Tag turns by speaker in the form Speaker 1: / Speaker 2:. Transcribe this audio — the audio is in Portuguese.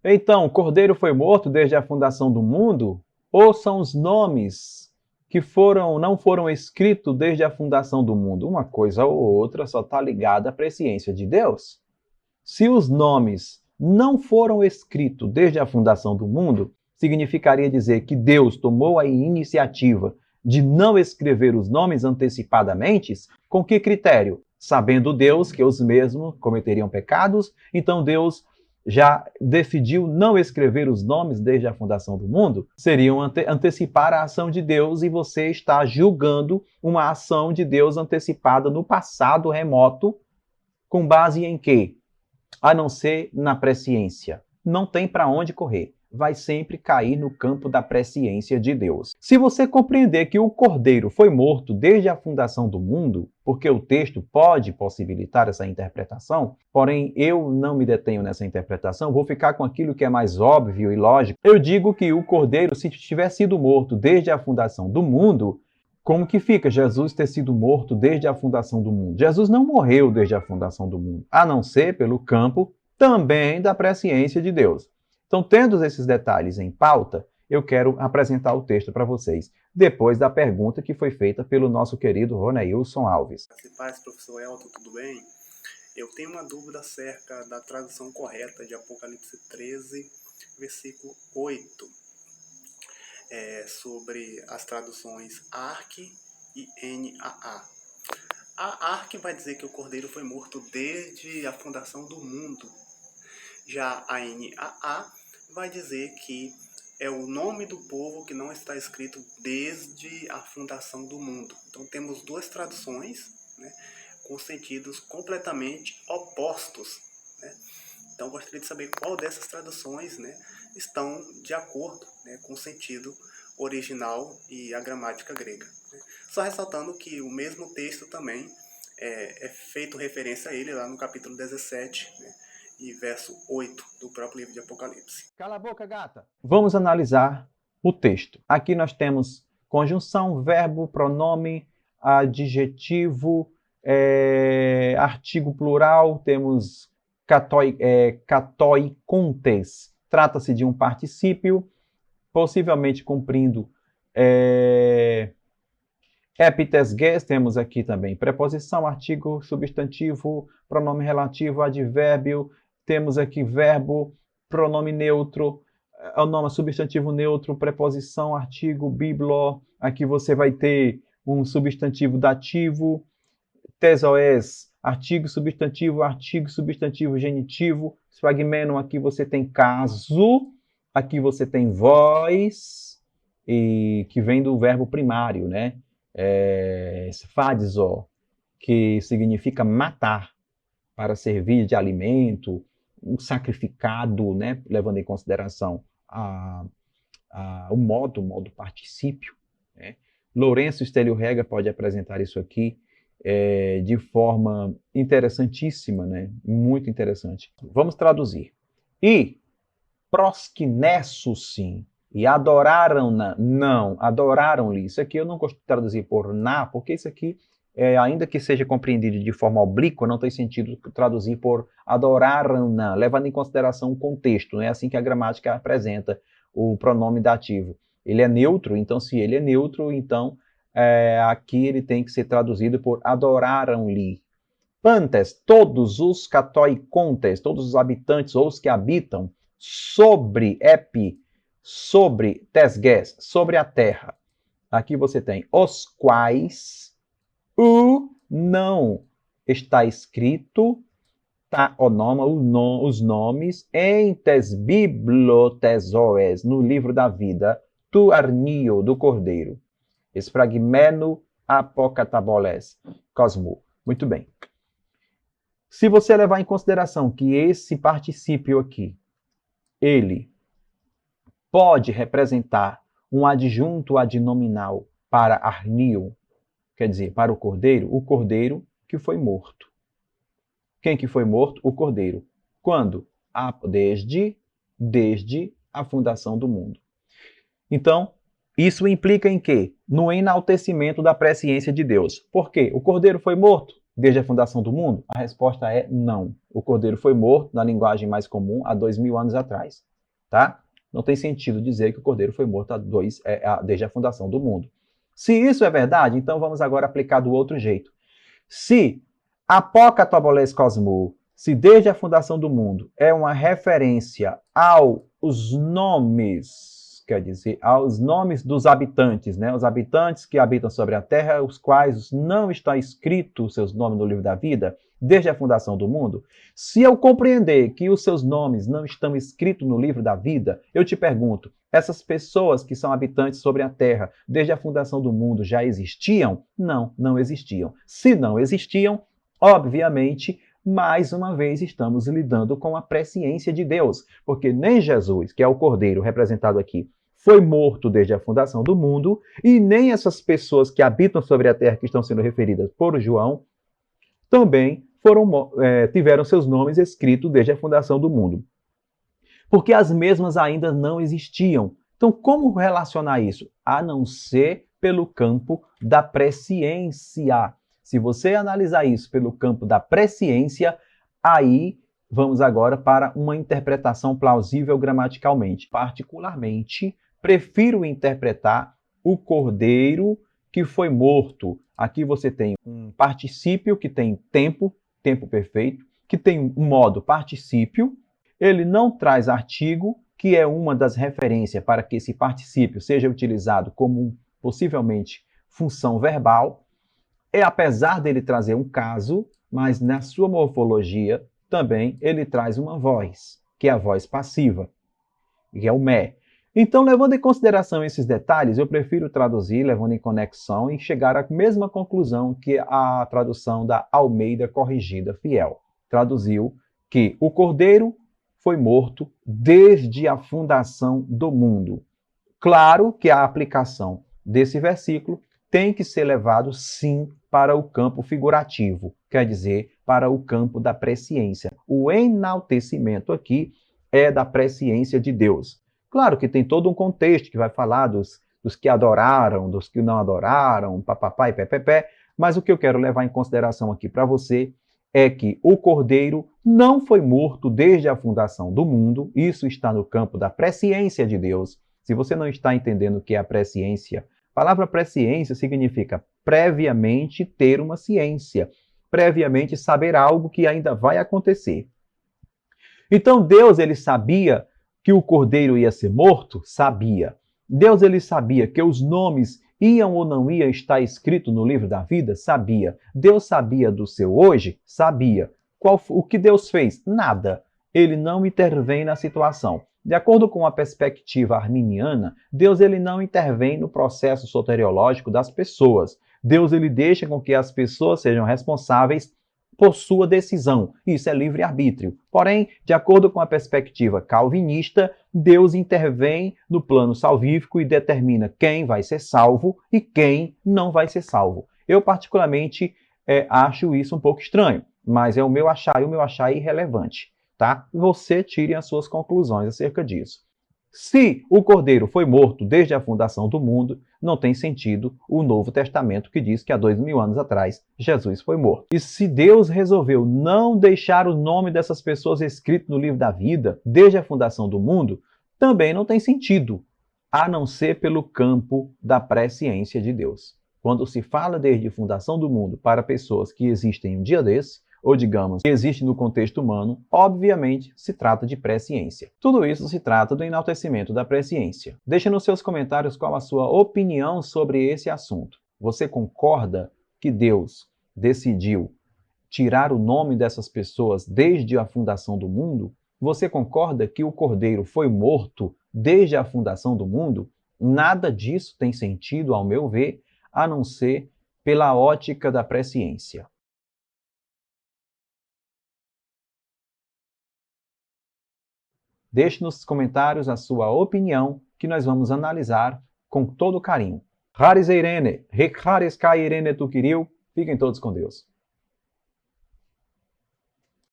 Speaker 1: Então, o Cordeiro foi morto desde a fundação do mundo? Ou são os nomes que não foram escritos desde a fundação do mundo? Uma coisa ou outra só está ligada à presciência de Deus. Se os nomes não foram escritos desde a fundação do mundo, significaria dizer que Deus tomou a iniciativa de não escrever os nomes antecipadamente? Com que critério? Sabendo Deus que os mesmos cometeriam pecados, então Deus já decidiu não escrever os nomes desde a fundação do mundo? Seriam antecipar a ação de Deus e você está julgando uma ação de Deus antecipada no passado remoto, com base em quê? A não ser na presciência. Não tem para onde correr. Vai sempre cair no campo da presciência de Deus. Se você compreender que o Cordeiro foi morto desde a fundação do mundo, porque o texto pode possibilitar essa interpretação, porém eu não me detenho nessa interpretação, vou ficar com aquilo que é mais óbvio e lógico. Eu digo que o Cordeiro, se tivesse sido morto desde a fundação do mundo, como que fica Jesus ter sido morto desde a fundação do mundo? Jesus não morreu desde a fundação do mundo, a não ser pelo campo também da presciência de Deus. Então, tendo esses detalhes em pauta, eu quero apresentar o texto para vocês, depois da pergunta que foi feita pelo nosso querido Roneilson Alves.
Speaker 2: Paz, professor Elton, tudo bem? Eu tenho uma dúvida acerca da tradução correta de Apocalipse 13, versículo 8. Sobre as traduções ARC e NAA. A ARC vai dizer que o Cordeiro foi morto desde a fundação do mundo. Já a NAA vai dizer que é o nome do povo que não está escrito desde a fundação do mundo. Então temos duas traduções, né, com sentidos completamente opostos, né? Então gostaria de saber qual dessas traduções, né, estão de acordo, né, com o sentido original e a gramática grega. Né? Só ressaltando que o mesmo texto também é feito referência a ele lá no capítulo 17, né, e verso 8 do próprio livro de Apocalipse.
Speaker 1: Cala a boca, gata! Vamos analisar o texto. Aqui nós temos conjunção, verbo, pronome, adjetivo, artigo plural, temos katoikontes. Trata-se de um particípio, possivelmente cumprindo epitesges, temos aqui também preposição, artigo, substantivo, pronome relativo, advérbio, temos aqui verbo, pronome neutro, nome substantivo neutro, preposição, artigo, biblo, aqui você vai ter um substantivo dativo, tesoes, artigo, substantivo genitivo, fragmentum, aqui você tem caso, aqui você tem voz, e que vem do verbo primário, né? Sphadizo, que significa matar, para servir de alimento, um sacrificado, né? Levando em consideração o modo particípio. Né? Lourenço Stélio Rega pode apresentar isso aqui de forma interessantíssima, né? Muito interessante. Vamos traduzir. E prosquinessus-sim, e adoraram-na, não, adoraram-lhe. Isso aqui eu não gosto de traduzir por na, porque isso aqui, ainda que seja compreendido de forma oblíqua, não tem sentido traduzir por adoraram-na, levando em consideração o contexto. Não é assim que a gramática apresenta o pronome dativo. Ele é neutro, então se ele é neutro, então aqui ele tem que ser traduzido por adoraram-lhe. Pantes, todos os katoikontes, todos os habitantes ou os que habitam sobre tesges, sobre a terra. Aqui você tem os quais não está escrito os nomes em tes biblotesoes, no livro da vida, tu arnio, do cordeiro. Esfragmeno apocataboles, cosmo. Muito bem. Se você levar em consideração que esse particípio aqui, ele pode representar um adjunto adnominal para arnio, quer dizer, para o cordeiro que foi morto. Quem que foi morto? O cordeiro. Quando? Desde a fundação do mundo. Então, isso implica em quê? No enaltecimento da presciência de Deus. Por quê? O cordeiro foi morto desde a fundação do mundo? A resposta é não. O cordeiro foi morto, na linguagem mais comum, há 2000 anos atrás. tá? Não tem sentido dizer que o cordeiro foi morto desde a fundação do mundo. Se isso é verdade, então vamos agora aplicar do outro jeito. Se apócatobolés cosmou, se desde a fundação do mundo é uma referência aos nomes, quer dizer, aos nomes dos habitantes, né? Os habitantes que habitam sobre a Terra, os quais não está escrito os seus nomes no livro da vida, desde a fundação do mundo, se eu compreender que os seus nomes não estão escritos no livro da vida, eu te pergunto, essas pessoas que são habitantes sobre a Terra, desde a fundação do mundo, já existiam? Não, não existiam. Se não existiam, obviamente, mais uma vez estamos lidando com a presciência de Deus, porque nem Jesus, que é o Cordeiro representado aqui, foi morto desde a fundação do mundo, e nem essas pessoas que habitam sobre a Terra, que estão sendo referidas por João, também tiveram seus nomes escritos desde a fundação do mundo. Porque as mesmas ainda não existiam. Então, como relacionar isso? A não ser pelo campo da presciência. Se você analisar isso pelo campo da presciência, aí vamos agora para uma interpretação plausível gramaticalmente. Particularmente, prefiro interpretar o cordeiro que foi morto. Aqui você tem um particípio que tem tempo perfeito, que tem um modo particípio. Ele não traz artigo, que é uma das referências para que esse particípio seja utilizado como possivelmente função verbal. Apesar dele trazer um caso, mas na sua morfologia também ele traz uma voz, que é a voz passiva, que é o mé. Então, levando em consideração esses detalhes, eu prefiro traduzir, levando em conexão, e chegar à mesma conclusão que a tradução da Almeida Corrigida Fiel. Traduziu que o cordeiro foi morto desde a fundação do mundo. Claro que a aplicação desse versículo tem que ser levado, sim, para o campo figurativo, quer dizer, para o campo da presciência. O enaltecimento aqui é da presciência de Deus. Claro que tem todo um contexto que vai falar dos que adoraram, dos que não adoraram, papapá e pepepé, mas o que eu quero levar em consideração aqui para você é que o cordeiro não foi morto desde a fundação do mundo, isso está no campo da presciência de Deus. Se você não está entendendo o que é a presciência, a palavra presciência significa previamente ter uma ciência, previamente saber algo que ainda vai acontecer. Então Deus, ele sabia que o cordeiro ia ser morto? Sabia. Deus, ele sabia que os nomes iam ou não iam estar escritos no livro da vida? Sabia. Deus sabia do seu hoje? Sabia. O que Deus fez? Nada. Ele não intervém na situação. De acordo com a perspectiva arminiana, Deus, ele não intervém no processo soteriológico das pessoas. Deus, ele deixa com que as pessoas sejam responsáveis por sua decisão. Isso é livre-arbítrio. Porém, de acordo com a perspectiva calvinista, Deus intervém no plano salvífico e determina quem vai ser salvo e quem não vai ser salvo. Eu, particularmente, acho isso um pouco estranho, mas é o meu achar, e o meu achar é irrelevante, tá? Você tire as suas conclusões acerca disso. Se o cordeiro foi morto desde a fundação do mundo, não tem sentido o Novo Testamento que diz que há 2000 anos atrás Jesus foi morto. E se Deus resolveu não deixar o nome dessas pessoas escrito no livro da vida desde a fundação do mundo, também não tem sentido, a não ser pelo campo da presciência de Deus. Quando se fala desde a fundação do mundo para pessoas que existem um dia desse, ou digamos, que existe no contexto humano, obviamente se trata de presciência. Tudo isso se trata do enaltecimento da presciência. Deixe nos seus comentários qual a sua opinião sobre esse assunto. Você concorda que Deus decidiu tirar o nome dessas pessoas desde a fundação do mundo? Você concorda que o cordeiro foi morto desde a fundação do mundo? Nada disso tem sentido, ao meu ver, a não ser pela ótica da presciência. Deixe nos comentários a sua opinião, que nós vamos analisar com todo carinho. Haris Eirene, Haris Kai Irene Tukiriu, fiquem todos com Deus.